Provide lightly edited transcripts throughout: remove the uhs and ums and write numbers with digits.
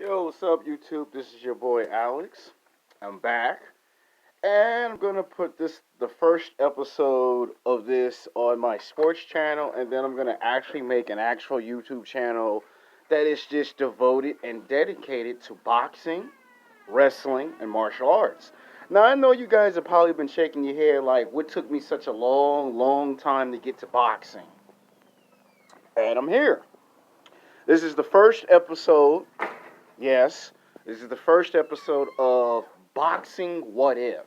Yo, what's up, YouTube? This is your boy Alex. I'm back, and I'm gonna put the first episode of this on my sports channel, and then I'm gonna actually make an actual YouTube channel that is just devoted and dedicated to boxing, wrestling, and martial arts. Now, I know you guys have probably been shaking your head like, what took me such a long, long time to get to boxing? And I'm here. This is the first episode. Yes, this is the first episode of Boxing What If.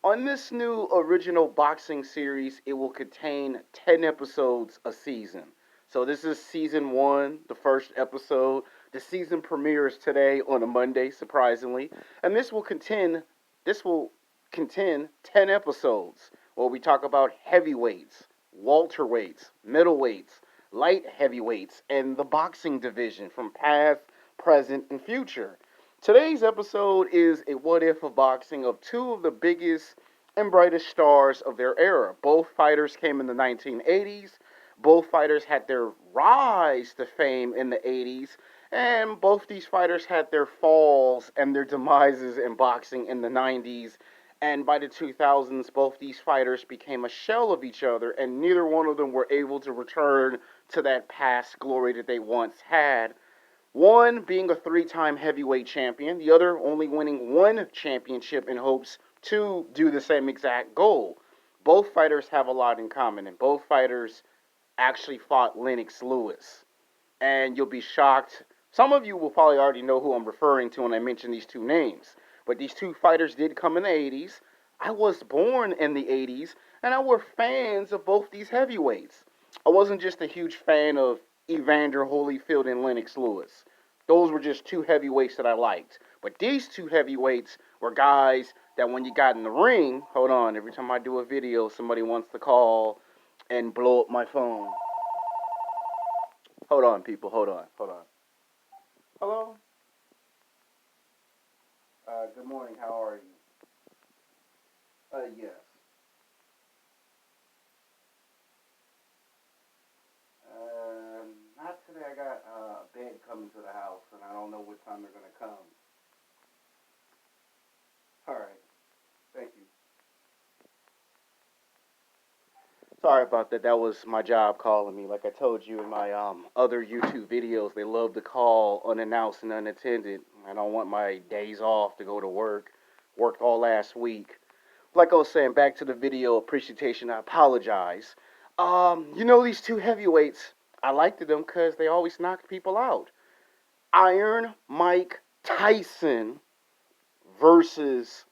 On this new original boxing series, it will contain 10 episodes a season. So this is season 1, the first episode. The season premieres today on a Monday, surprisingly. And this will contain 10 episodes where we talk about heavyweights, welterweights, middleweights, light heavyweights, and the boxing division from past, present, and future. Today's episode is a what if of boxing of two of the biggest and brightest stars of their era. Both fighters came in the 1980s. Both fighters had their rise to fame in the 80s. And both these fighters had their falls and their demises in boxing in the 90s. And by the 2000s, both these fighters became a shell of each other, and neither one of them were able to return to that past glory that they once had. One being a 3 time heavyweight champion, the other only winning one championship in hopes to do the same exact goal. Both fighters have a lot in common, and both fighters actually fought Lennox Lewis. And you'll be shocked. Some of you will probably already know who I'm referring to when I mention these two names. But these two fighters did come in the 80s. I was born in the 80s, and I were fans of both these heavyweights. I wasn't just a huge fan of Evander Holyfield and Lennox Lewis. Those were just two heavyweights that I liked. But these two heavyweights were guys that when you got in the ring, hold on, every time I do a video, somebody wants to call and blow up my phone. Hold on, people, hold on. Hello? Good morning, how are you? Yes. Not today. I got a bed coming to the house, and I don't know what time they're gonna come. All right. Thank you. Sorry about that. That was my job calling me. Like I told you in my other YouTube videos, they love to call unannounced and unattended. I don't want my days off to go to work. Worked all last week. Like I was saying, back to the video appreciation. I apologize. These two heavyweights. I liked them because they always knocked people out. Iron Mike Tyson versus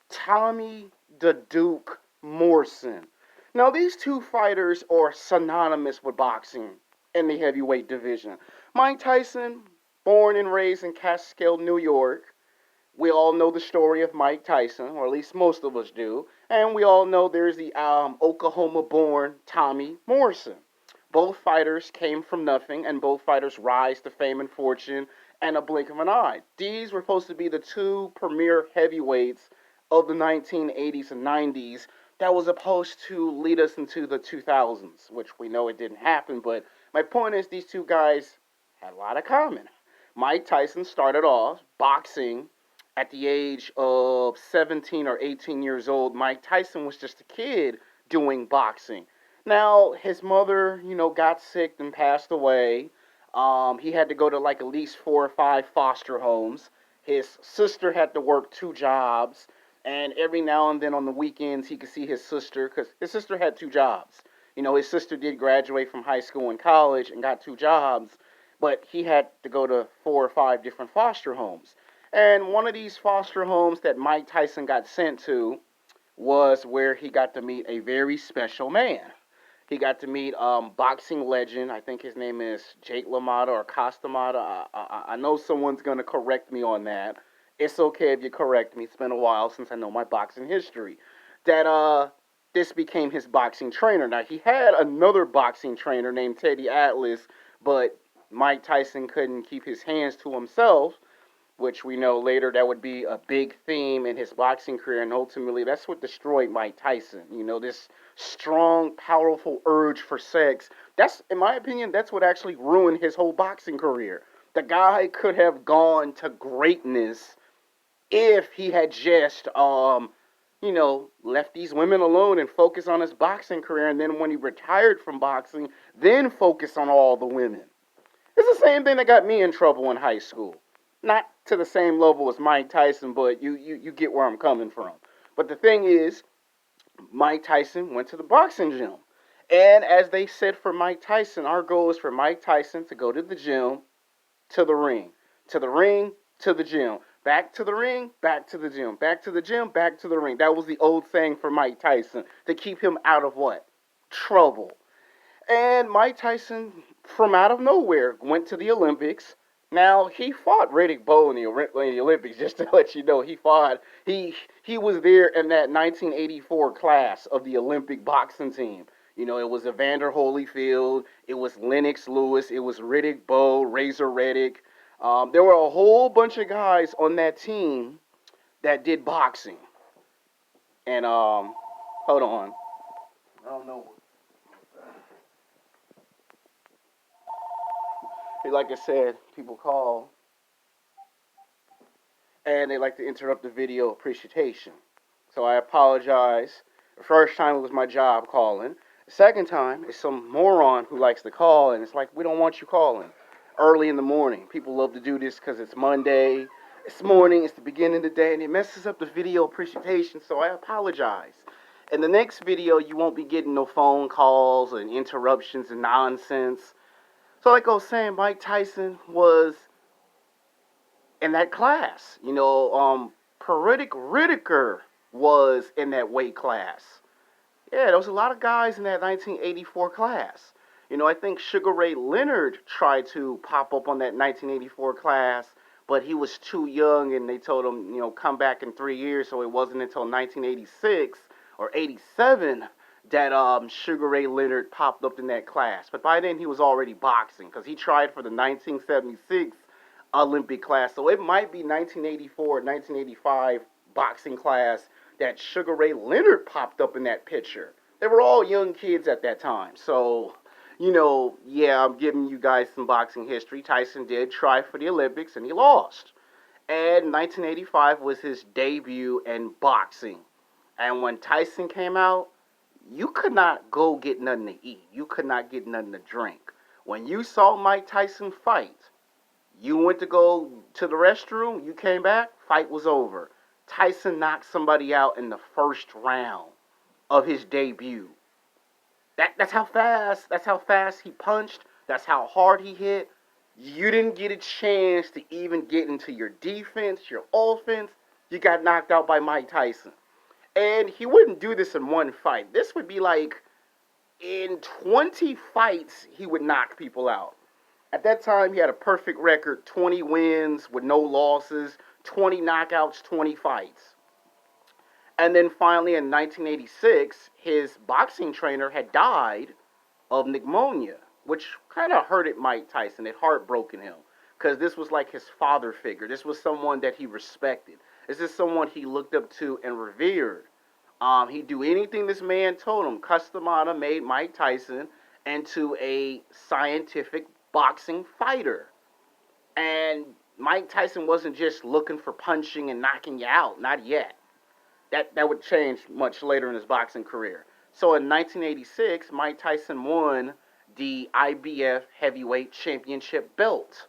Tommy the Duke Morrison. Now, these two fighters are synonymous with boxing in the heavyweight division. Mike Tyson, born and raised in Catskill, New York. We all know the story of Mike Tyson, or at least most of us do. And we all know there's the Oklahoma born Tommy Morrison. Both fighters came from nothing, and both fighters rise to fame and fortune in a blink of an eye. These were supposed to be the two premier heavyweights of the 1980s and 90s that was supposed to lead us into the 2000s, which we know it didn't happen. But my point is, these two guys had a lot of common. Mike Tyson started off boxing at the age of 17 or 18 years old. Mike Tyson was just a kid doing boxing. Now, his mother, got sick and passed away. He had to go to like at least 4 or 5 foster homes. His sister had to work 2 jobs. And every now and then on the weekends, he could see his sister because his sister had 2 jobs. His sister did graduate from high school and college and got 2 jobs, but he had to go to 4 or 5 different foster homes. And one of these foster homes that Mike Tyson got sent to was where he got to meet a very special man. He got to meet boxing legend. I think his name is Jake LaMotta or Costamata. I know someone's going to correct me on that. It's okay if you correct me. It's been a while since I know my boxing history. That this became his boxing trainer. Now, he had another boxing trainer named Teddy Atlas, but Mike Tyson couldn't keep his hands to himself, which we know later that would be a big theme in his boxing career, and ultimately that's what destroyed Mike Tyson. This strong, powerful urge for sex. In my opinion, that's what actually ruined his whole boxing career. The guy could have gone to greatness if he had just left these women alone and focused on his boxing career, and then when he retired from boxing, then focus on all the women. It's the same thing that got me in trouble in high school. Not to the same level as Mike Tyson, but you get where I'm coming from. But the thing is, Mike Tyson went to the boxing gym. And as they said for Mike Tyson, our goal is for Mike Tyson to go to the gym, to the ring, to the ring, to the gym, back to the ring, back to the gym, back to the gym, back to the ring. That was the old saying for Mike Tyson to keep him out of what? Trouble. And Mike Tyson, from out of nowhere, went to the Olympics. Now he fought Riddick Bowe in the Olympics. Just to let you know, he fought. He was there in that 1984 class of the Olympic boxing team. It was Evander Holyfield, it was Lennox Lewis, it was Riddick Bowe, Razor Riddick. There were a whole bunch of guys on that team that did boxing. And hold on, I don't know. Like I said, people call and they like to interrupt the video appreciation. So I apologize. The first time it was my job calling. The second time is some moron who likes to call, and it's like, we don't want you calling early in the morning. People love to do this because it's Monday, it's morning, it's the beginning of the day, and it messes up the video appreciation, so I apologize. In the next video, you won't be getting no phone calls and interruptions and nonsense. So like I was saying, Mike Tyson was in that class. Periodic Whittaker was in that weight class. Yeah, there was a lot of guys in that 1984 class. I think Sugar Ray Leonard tried to pop up on that 1984 class, but he was too young, and they told him, come back in 3 years. So it wasn't until 1986 or 87 that Sugar Ray Leonard popped up in that class. But by then he was already boxing because he tried for the 1976 Olympic class. So it might be 1984 or 1985 boxing class that Sugar Ray Leonard popped up in that picture. They were all young kids at that time. So, yeah, I'm giving you guys some boxing history. Tyson did try for the Olympics and he lost. And 1985 was his debut in boxing. And when Tyson came out, you could not go get nothing to eat. You could not get nothing to drink. When you saw Mike Tyson fight, you went to go to the restroom, you came back, fight was over. Tyson knocked somebody out in the first round of his debut. That's how fast he punched, that's how hard he hit. You didn't get a chance to even get into your defense, your offense. You got knocked out by Mike Tyson. And he wouldn't do this in one fight. This would be like in 20 fights, he would knock people out. At that time, he had a perfect record, 20 wins with no losses, 20 knockouts, 20 fights. And then finally in 1986, his boxing trainer had died of pneumonia, which kind of hurted Mike Tyson. It heartbroken him because this was like his father figure. This was someone that he respected. This is someone he looked up to and revered. He'd do anything this man told him. Customata made Mike Tyson into a scientific boxing fighter. And Mike Tyson wasn't just looking for punching and knocking you out. Not yet. That would change much later in his boxing career. So in 1986, Mike Tyson won the IBF Heavyweight Championship belt.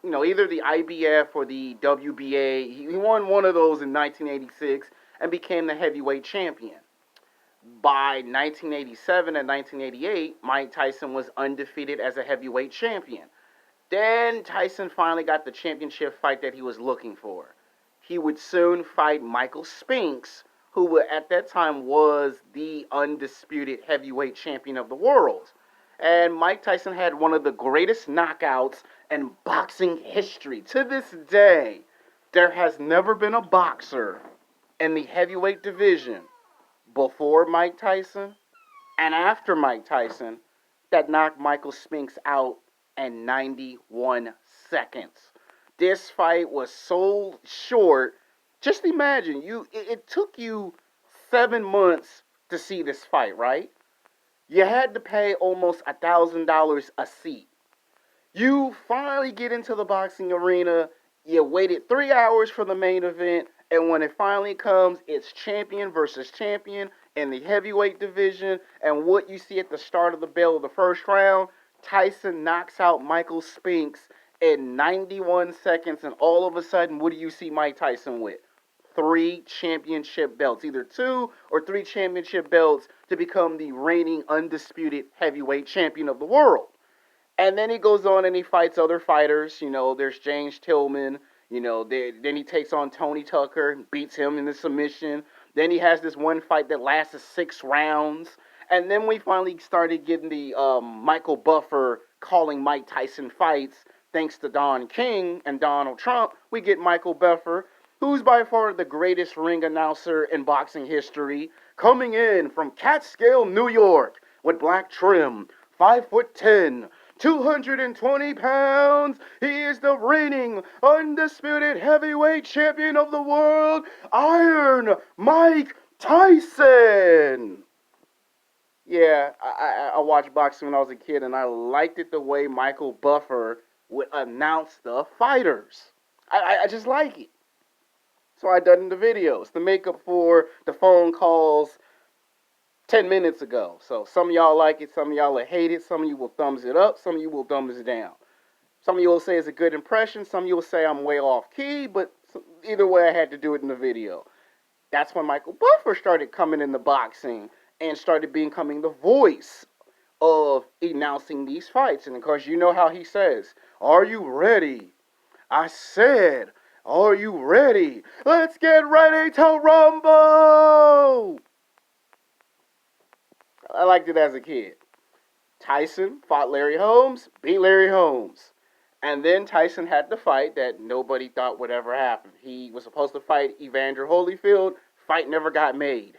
Either the IBF or the WBA. He won one of those in 1986 and became the heavyweight champion. By 1987 and 1988, Mike Tyson was undefeated as a heavyweight champion. Then Tyson finally got the championship fight that he was looking for. He would soon fight Michael Spinks, who at that time was the undisputed heavyweight champion of the world. And Mike Tyson had one of the greatest knockouts in boxing history. To this day, there has never been a boxer in the heavyweight division before Mike Tyson and after Mike Tyson that knocked Michael Spinks out in 91 seconds. This fight was so short. Just imagine, it took you 7 months to see this fight, right? You had to pay almost $1,000 a seat. You finally get into the boxing arena. You waited 3 hours for the main event, and when it finally comes, it's champion versus champion in the heavyweight division. And what you see at the start of the bell of the first round, Tyson knocks out Michael Spinks in 91 seconds, and all of a sudden, what do you see Mike Tyson with? Three championship belts, either 2 or 3 championship belts to become the reigning undisputed heavyweight champion of the world. And then he goes on and he fights other fighters. There's James Tillman. Then he takes on Tony Tucker and beats him in the submission. Then he has this one fight that lasted 6 rounds. And then we finally started getting the Michael Buffer calling Mike Tyson fights. Thanks to Don King and Donald Trump, we get Michael Buffer, who's by far the greatest ring announcer in boxing history, coming in from Catskill, New York, with black trim, 5'10", 220 pounds. He is the reigning, undisputed heavyweight champion of the world, Iron Mike Tyson. Yeah, I watched boxing when I was a kid, and I liked it the way Michael Buffer would announce the fighters. I just like it. So I done the videos, the makeup for the phone calls 10 minutes ago. So some of y'all like it, some of y'all will hate it, some of you will thumbs it up, some of you will thumbs it down. Some of you will say it's a good impression, some of you will say I'm way off key, but either way I had to do it in the video. That's when Michael Buffer started coming in the boxing and started becoming the voice of announcing these fights. And of course, you know how he says, "Are you ready?" I said, "Are you ready? Let's get ready to rumble!" I liked it as a kid. Tyson fought Larry Holmes, beat Larry Holmes. And then Tyson had the fight that nobody thought would ever happen. He was supposed to fight Evander Holyfield. Fight never got made.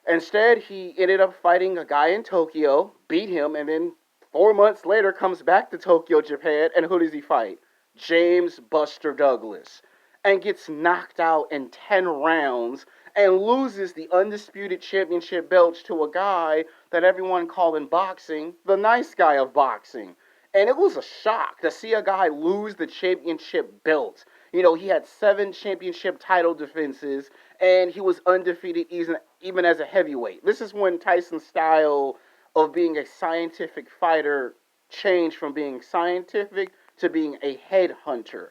Instead, he ended up fighting a guy in Tokyo, beat him, and then 4 months later comes back to Tokyo, Japan, and who does he fight? James Buster Douglas. And gets knocked out in 10 rounds and loses the undisputed championship belts to a guy that everyone called in boxing the nice guy of boxing. And it was a shock to see a guy lose the championship belt. He had 7 championship title defenses, and he was undefeated even as a heavyweight. This is when Tyson's style of being a scientific fighter changed from being scientific to being a headhunter.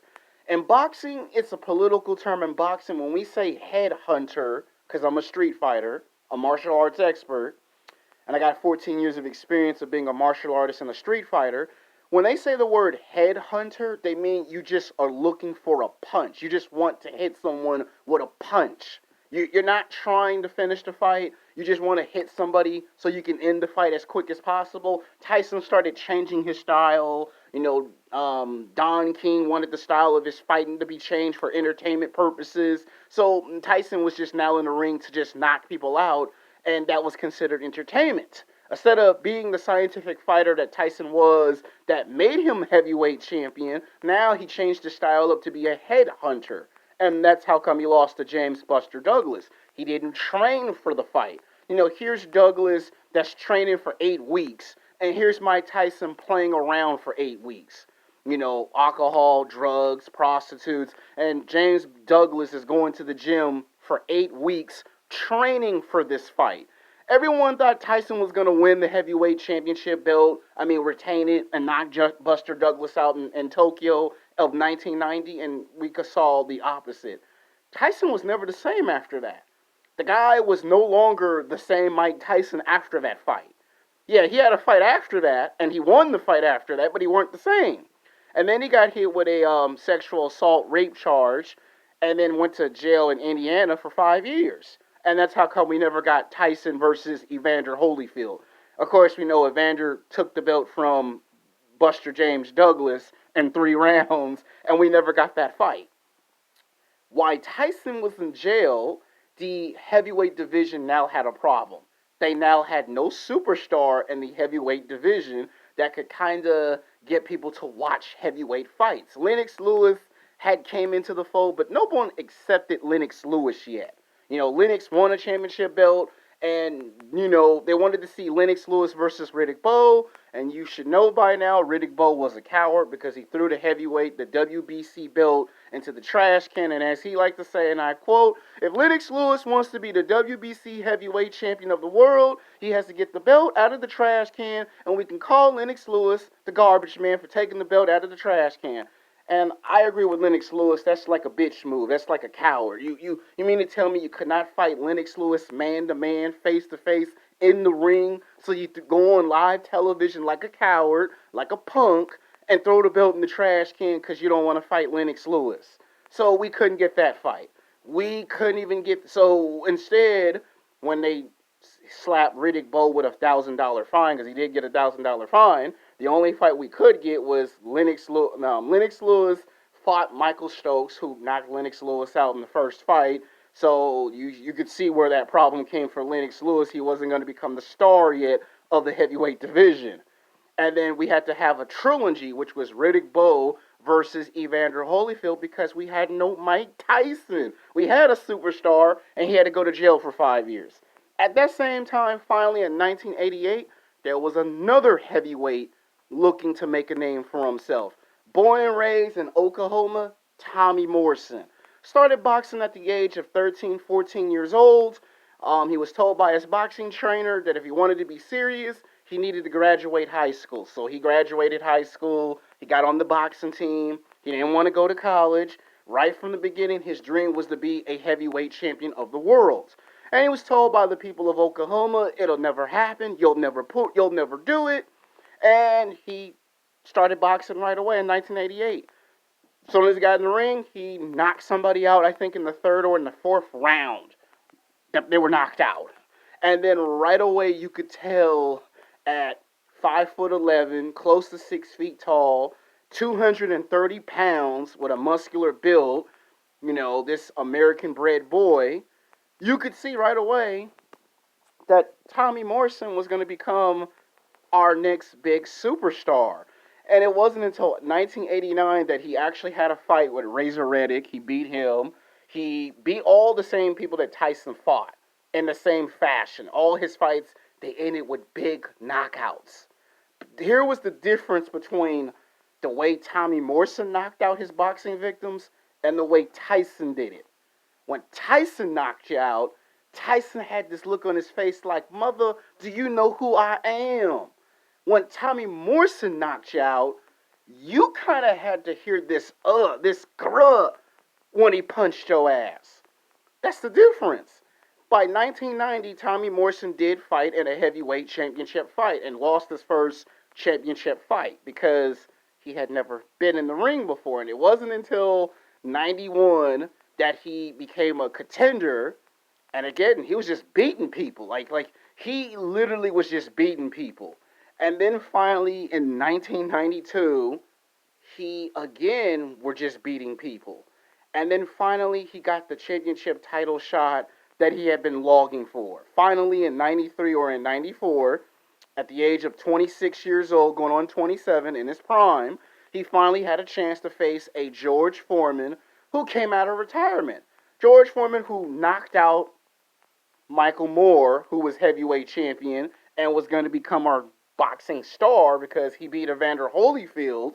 In boxing, it's a political term in boxing. When we say headhunter, because I'm a street fighter, a martial arts expert, and I got 14 years of experience of being a martial artist and a street fighter, when they say the word headhunter, they mean you just are looking for a punch. You just want to hit someone with a punch. You're not trying to finish the fight. You just want to hit somebody so you can end the fight as quick as possible. Tyson started changing his style. Don King wanted the style of his fighting to be changed for entertainment purposes. So Tyson was just now in the ring to just knock people out, and that was considered entertainment. Instead of being the scientific fighter that Tyson was that made him heavyweight champion, now he changed his style up to be a headhunter. And that's how come he lost to James Buster Douglas. He didn't train for the fight. Here's Douglas that's training for 8 weeks, and here's Mike Tyson playing around for 8 weeks. Alcohol, drugs, prostitutes, and James Douglas is going to the gym for 8 weeks training for this fight. Everyone thought Tyson was going to win the heavyweight championship belt, retain it, and knock Buster Douglas out in Tokyo of 1990, and we saw the opposite. Tyson was never the same after that. The guy was no longer the same Mike Tyson after that fight. Yeah, he had a fight after that, and he won the fight after that, but he weren't the same. And then he got hit with a sexual assault rape charge, and then went to jail in Indiana for 5 years. And that's how come we never got Tyson versus Evander Holyfield. Of course, we know Evander took the belt from Buster James Douglas in 3 rounds, and we never got that fight. While Tyson was in jail, the heavyweight division now had a problem. They now had no superstar in the heavyweight division that could kind of get people to watch heavyweight fights. Lennox Lewis had came into the fold, but no one accepted Lennox Lewis yet. Lennox won a championship belt, And, they wanted to see Lennox Lewis versus Riddick Bowe. And you should know by now, Riddick Bowe was a coward because he threw the WBC belt, into the trash can. And as he liked to say, and I quote, if Lennox Lewis wants to be the WBC heavyweight champion of the world, he has to get the belt out of the trash can, and we can call Lennox Lewis the garbage man for taking the belt out of the trash can. And I agree with Lennox Lewis. That's like a bitch move. That's like a coward. You mean to tell me you could not fight Lennox Lewis man to man, face to face in the ring, so you could go on live television like a coward, like a punk, and throw the belt in the trash can because you don't want to fight Lennox Lewis? So we couldn't get that fight. We couldn't even get. So instead, when they slapped Riddick Bowe with $1,000 fine, because he did get $1,000 fine, the only fight we could get was Lennox Lewis. Lennox Lewis fought Michael Stokes, who knocked Lennox Lewis out in the first fight. So you could see where that problem came for Lennox Lewis. He wasn't going to become the star yet of the heavyweight division. And then we had to have a trilogy, which was Riddick Bowe versus Evander Holyfield, because we had no Mike Tyson. We had a superstar, and he had to go to jail for 5 years. At that same time, finally in 1988, there was another heavyweight looking to make a name for himself. Born and raised in Oklahoma, Tommy Morrison. Started boxing at the age of 13, 14 years old. He was told by his boxing trainer that if he wanted to be serious, he needed to graduate high school. So he graduated high school. He got on the boxing team. He didn't want to go to college. Right from the beginning, his dream was to be a heavyweight champion of the world. And he was told by the people of Oklahoma, it'll never happen. You'll never do it. And he started boxing right away in 1988. As soon as he got in the ring, he knocked somebody out, I think in the third or in the fourth round. They were knocked out. And then right away you could tell at 5'11", close to 6 feet tall, 230 pounds with a muscular build, this American bred boy, you could see right away that Tommy Morrison was going to become our next big superstar. And it wasn't until 1989 that he actually had a fight with Razor Reddick. He beat him. He beat all the same people that Tyson fought in the same fashion. All his fights, they ended with big knockouts. Here was the difference between the way Tommy Morrison knocked out his boxing victims and the way Tyson did it. When Tyson knocked you out, Tyson had this look on his face like, mother, do you know who I am? When Tommy Morrison knocked you out, you kind of had to hear this grr when he punched your ass. That's the difference. By 1990, Tommy Morrison did fight in a heavyweight championship fight and lost his first championship fight because he had never been in the ring before. And it wasn't until 91 that he became a contender. And again, he was just beating people. Like he literally was just beating people. And then finally in 1992, he again were just beating people. And then finally he got the championship title shot that he had been logging for. Finally in 93 or in 94, at the age of 26 years old, going on 27 in his prime, he finally had a chance to face a George Foreman who came out of retirement. George Foreman, who knocked out Michael Moore, who was heavyweight champion and was going to become our boxing star because he beat Evander Holyfield.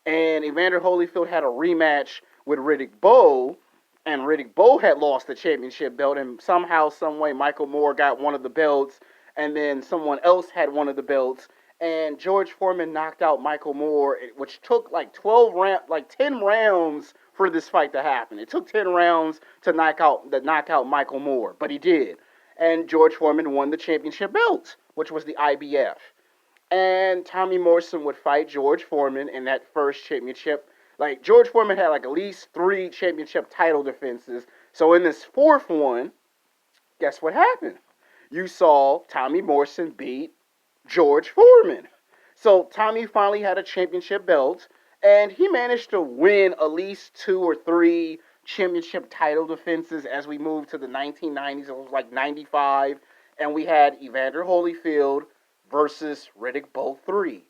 And Evander Holyfield had a rematch with Riddick Bowe, and Riddick Bowe had lost the championship belt, and somehow, some way, Michael Moore got one of the belts, and then someone else had one of the belts, and George Foreman knocked out Michael Moore, which took like 10 rounds for this fight to happen. It took 10 rounds to knock out Michael Moore, but he did. And George Foreman won the championship belt, which was the IBF. And Tommy Morrison would fight George Foreman in that first championship. Like, George Foreman had like at least 3 championship title defenses. So in this fourth one, guess what happened? You saw Tommy Morrison beat George Foreman. So Tommy finally had a championship belt, and he managed to win at least 2 or 3 championship title defenses as we moved to the 1990s. It was like 95, and we had Evander Holyfield versus Riddick Bowe 3.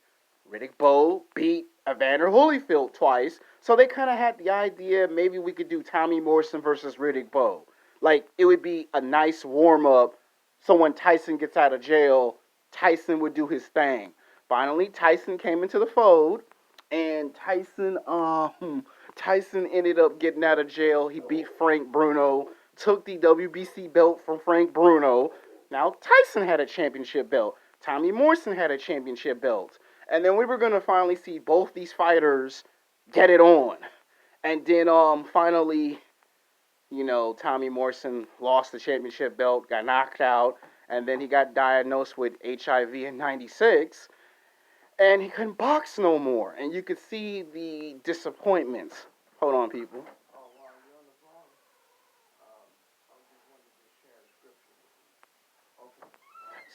Riddick Bowe beat Evander Holyfield twice, so they kind of had the idea maybe we could do Tommy Morrison versus Riddick Bowe. Like, it would be a nice warm-up So when Tyson gets out of jail, Tyson would do his thing. Finally, Tyson came into the fold, and Tyson ended up getting out of jail. He beat Frank Bruno, took the WBC belt from Frank Bruno. Now Tyson had a championship belt. Tommy Morrison had a championship belt. And then we were gonna finally see both these fighters get it on. And then finally, Tommy Morrison lost the championship belt, got knocked out, and then he got diagnosed with HIV in '96, and he couldn't box no more. And you could see the disappointments. Hold on, people.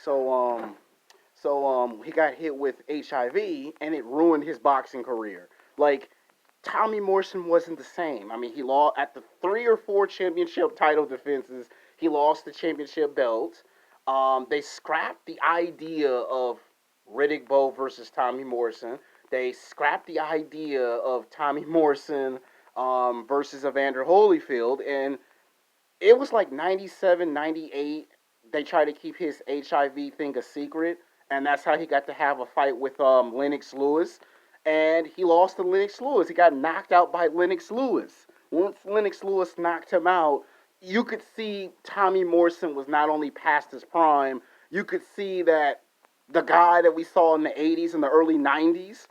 So he got hit with HIV, and it ruined his boxing career. Like, Tommy Morrison wasn't the same. I mean, he lost at the 3 or 4 championship title defenses. He lost the championship belt. They scrapped the idea of Riddick Bowe versus Tommy Morrison. They scrapped the idea of Tommy Morrison versus Evander Holyfield, and it was like 97, 98. They tried to keep his HIV thing a secret, and that's how he got to have a fight with Lennox Lewis. And he lost to Lennox Lewis. He got knocked out by Lennox Lewis. Once Lennox Lewis knocked him out, you could see Tommy Morrison was not only past his prime, you could see that the guy that we saw in the 80s and the early 90s,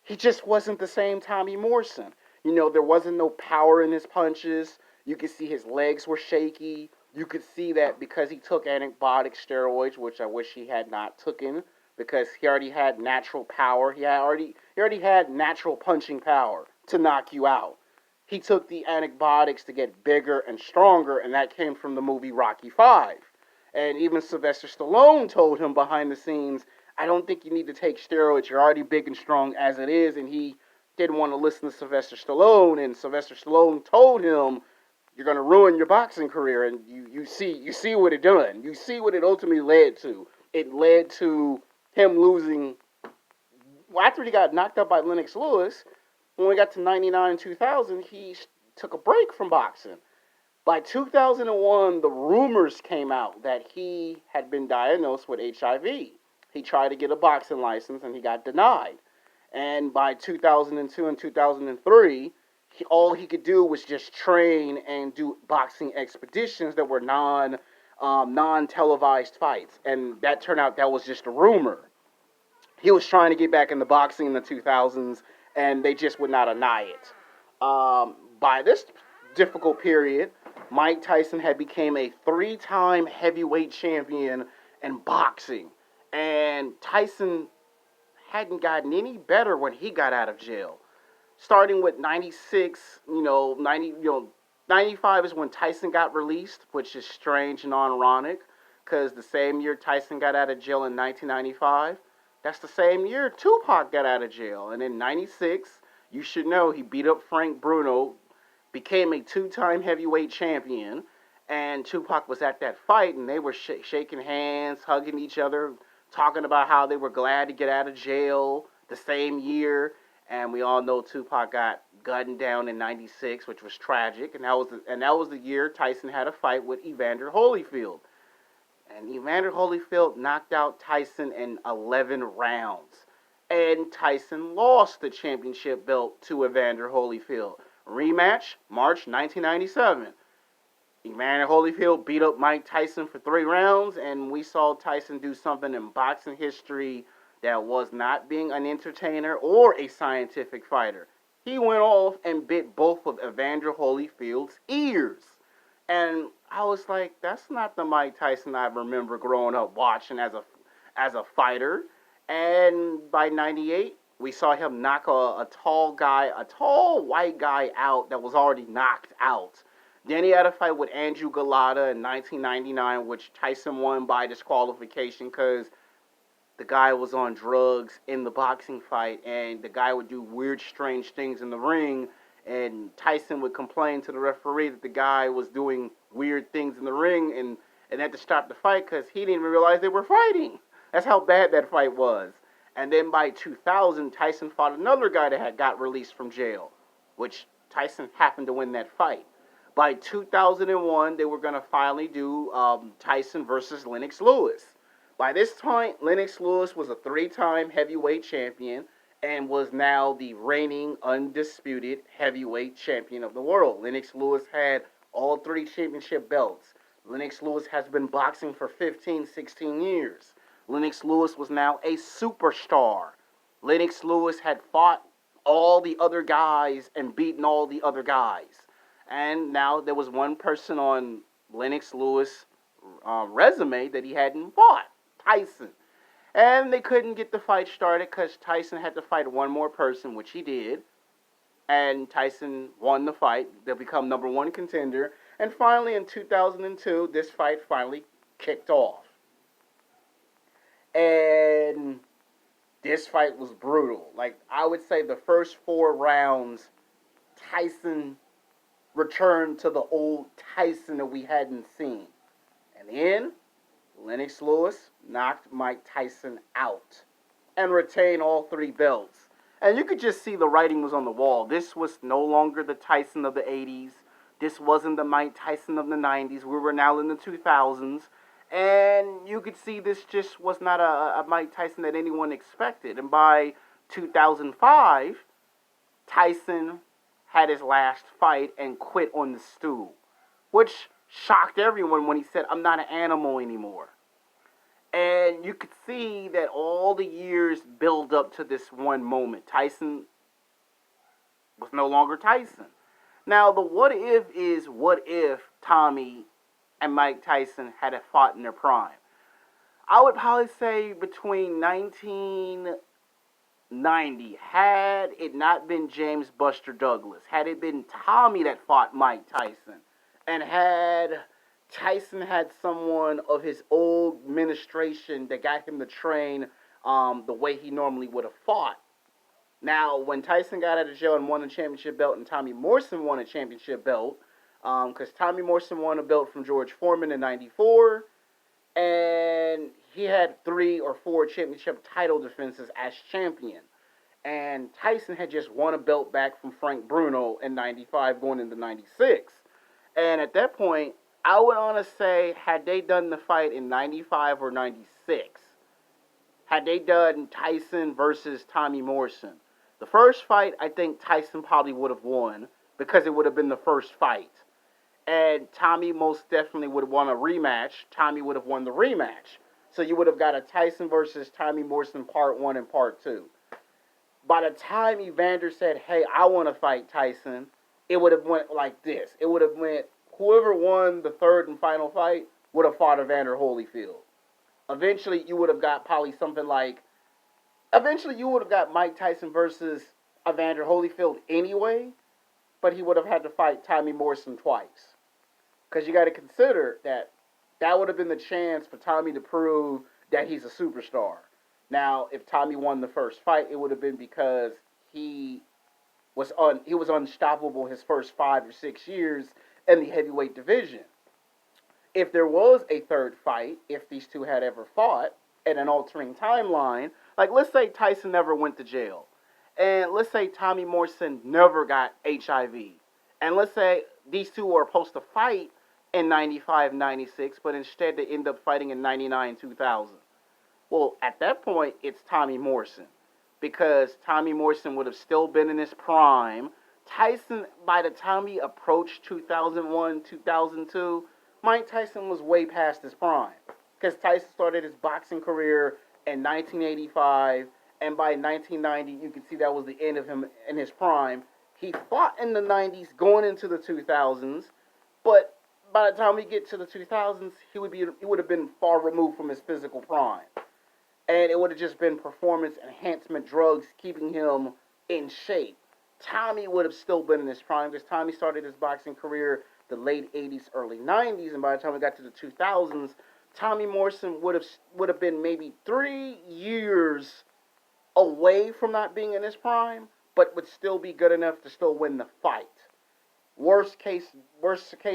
he just wasn't the same Tommy Morrison. There wasn't no power in his punches. You could see his legs were shaky. You could see that because he took antibiotic steroids, which I wish he had not taken, because he already had natural power. He already had natural punching power to knock you out. He took the antibiotics to get bigger and stronger, and that came from the movie Rocky V. And even Sylvester Stallone told him behind the scenes, I don't think you need to take steroids. You're already big and strong as it is. And he didn't want to listen to Sylvester Stallone. And Sylvester Stallone told him, you're going to ruin your boxing career. And you see what it done. You see what it ultimately led to. It led to him losing. Well, after he got knocked out by Lennox Lewis, when we got to 99 and 2000, he took a break from boxing. By 2001, the rumors came out that he had been diagnosed with HIV. He tried to get a boxing license and he got denied. And by 2002 and 2003, all he could do was just train and do boxing expeditions that were non televised fights. And that turned out that was just a rumor. He was trying to get back into boxing in the 2000s, and they just would not deny it. By this difficult period, Mike Tyson had become a 3-time heavyweight champion in boxing, and Tyson hadn't gotten any better when he got out of jail. Starting with 96, 95 is when Tyson got released, which is strange and ironic, because the same year Tyson got out of jail in 1995, that's the same year Tupac got out of jail. And in 96, you should know, he beat up Frank Bruno, became a 2-time heavyweight champion, and Tupac was at that fight, and they were shaking hands, hugging each other, talking about how they were glad to get out of jail the same year. And we all know Tupac got gunned down in '96, which was tragic. And that was the year Tyson had a fight with Evander Holyfield. And Evander Holyfield knocked out Tyson in 11 rounds. And Tyson lost the championship belt to Evander Holyfield. Rematch, March 1997. Evander Holyfield beat up Mike Tyson for 3 rounds, and we saw Tyson do something in boxing history that was not being an entertainer or a scientific fighter. He went off and bit both of Evander Holyfield's ears. And I was like, that's not the Mike Tyson I remember growing up watching as a fighter. And by 98, we saw him knock a tall white guy out that was already knocked out. Then he had a fight with Andrew Galata in 1999, which Tyson won by disqualification because the guy was on drugs in the boxing fight, and the guy would do weird, strange things in the ring, and Tyson would complain to the referee that the guy was doing weird things in the ring, and had to stop the fight because he didn't even realize they were fighting. That's how bad that fight was. And then by 2000, Tyson fought another guy that had got released from jail, which Tyson happened to win that fight. By 2001, they were going to finally do Tyson versus Lennox Lewis. By this time, Lennox Lewis was a three-time heavyweight champion and was now the reigning undisputed heavyweight champion of the world. Lennox Lewis had all three championship belts. Lennox Lewis has been boxing for 15, 16 years. Lennox Lewis was now a superstar. Lennox Lewis had fought all the other guys and beaten all the other guys. And now there was one person on Lennox Lewis' resume that he hadn't fought, Tyson. And they couldn't get the fight started because Tyson had to fight one more person, which he did. And Tyson won the fight. They'll become number one contender. And finally, in 2002, this fight finally kicked off. And this fight was brutal. Like, I would say the first 4 rounds, Tyson returned to the old Tyson that we hadn't seen. And then, Lennox Lewis knocked Mike Tyson out and retained all 3 belts. And you could just see the writing was on the wall. This was no longer the Tyson of the 80s. This wasn't the Mike Tyson of the 90s. We were now in the 2000s. And you could see this just was not a Mike Tyson that anyone expected. And by 2005, Tyson had his last fight and quit on the stool, which shocked everyone when he said, "I'm not an animal anymore." And you could see that all the years build up to this one moment. Tyson was no longer Tyson. Now, the what if is, what if Tommy and Mike Tyson had fought in their prime? I would probably say between 1990, had it not been James Buster Douglas, had it been Tommy that fought Mike Tyson, and had Tyson had someone of his old administration that got him to train the way he normally would have fought. Now, when Tyson got out of jail and won a championship belt, and Tommy Morrison won a championship belt, because Tommy Morrison won a belt from George Foreman in '94, and he had 3 or 4 championship title defenses as champion. And Tyson had just won a belt back from Frank Bruno in '95 going into '96. And at that point, I would honestly say, had they done the fight in '95 or '96, had they done Tyson versus Tommy Morrison, the first fight, I think Tyson probably would have won because it would have been the first fight. And Tommy most definitely would have won a rematch. Tommy would have won the rematch. So you would have got a Tyson versus Tommy Morrison part 1 and part 2. By the time Evander said, "Hey, I want to fight Tyson," it would have went like this. It would have went, whoever won the third and final fight would have fought Evander Holyfield. Eventually, you would have got probably something like, eventually you would have got Mike Tyson versus Evander Holyfield anyway, but he would have had to fight Tommy Morrison twice. Because you got to consider that that would have been the chance for Tommy to prove that he's a superstar. Now, if Tommy won the first fight, it would have been because he was unstoppable his first 5 or 6 years in the heavyweight division. If there was a third fight, if these two had ever fought in an altering timeline, like let's say Tyson never went to jail, and let's say Tommy Morrison never got HIV, and let's say these two were supposed to fight in '95, '96, but instead they end up fighting in '99, 2000. Well, at that point, it's Tommy Morrison, because Tommy Morrison would have still been in his prime. Tyson, by the time he approached 2001, 2002, Mike Tyson was way past his prime, because Tyson started his boxing career in 1985, and by 1990, you can see that was the end of him in his prime. He fought in the 90s going into the 2000s, but by the time we get to the 2000s, he would have been far removed from his physical prime. And it would have just been performance enhancement drugs keeping him in shape. Tommy would have still been in his prime because Tommy started his boxing career the late 80s, early 90s, and by the time we got to the 2000s, Tommy Morrison would have been maybe 3 years away from not being in his prime, but would still be good enough to still win the fight. Worst case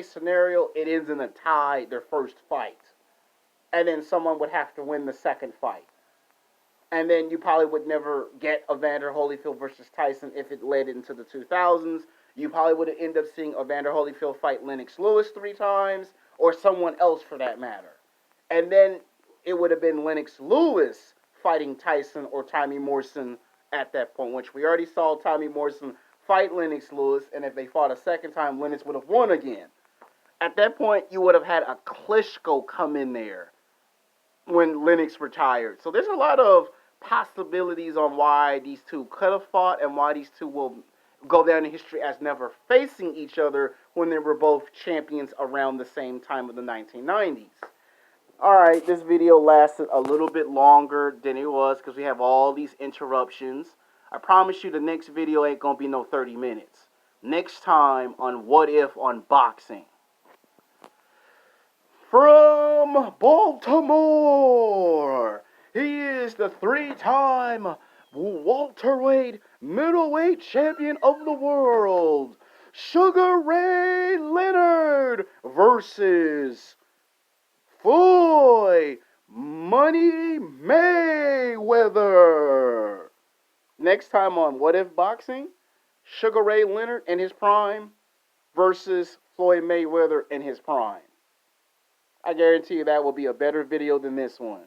scenario, it ends in a tie, their first fight. And then someone would have to win the second fight. And then you probably would never get Evander Holyfield versus Tyson if it led into the 2000s. You probably would have ended up seeing Evander Holyfield fight Lennox Lewis 3 times, or someone else for that matter. And then it would have been Lennox Lewis fighting Tyson or Tommy Morrison at that point, which we already saw Tommy Morrison fight Lennox Lewis, and if they fought a second time, Lennox would have won again. At that point, you would have had a Klitschko come in there when Lennox retired. So there's a lot of possibilities on why these two could have fought and why these two will go down in history as never facing each other when they were both champions around the same time of the 1990s. Alright, this video lasted a little bit longer than it was because we have all these interruptions. I promise you the next video ain't going to be no 30 minutes. Next time on What If on Boxing. From Baltimore, he is the 3-time welterweight middleweight champion of the world, Sugar Ray Leonard versus Floyd Money Mayweather. Next time on What If Boxing, Sugar Ray Leonard in his prime versus Floyd Mayweather in his prime. I guarantee you that will be a better video than this one.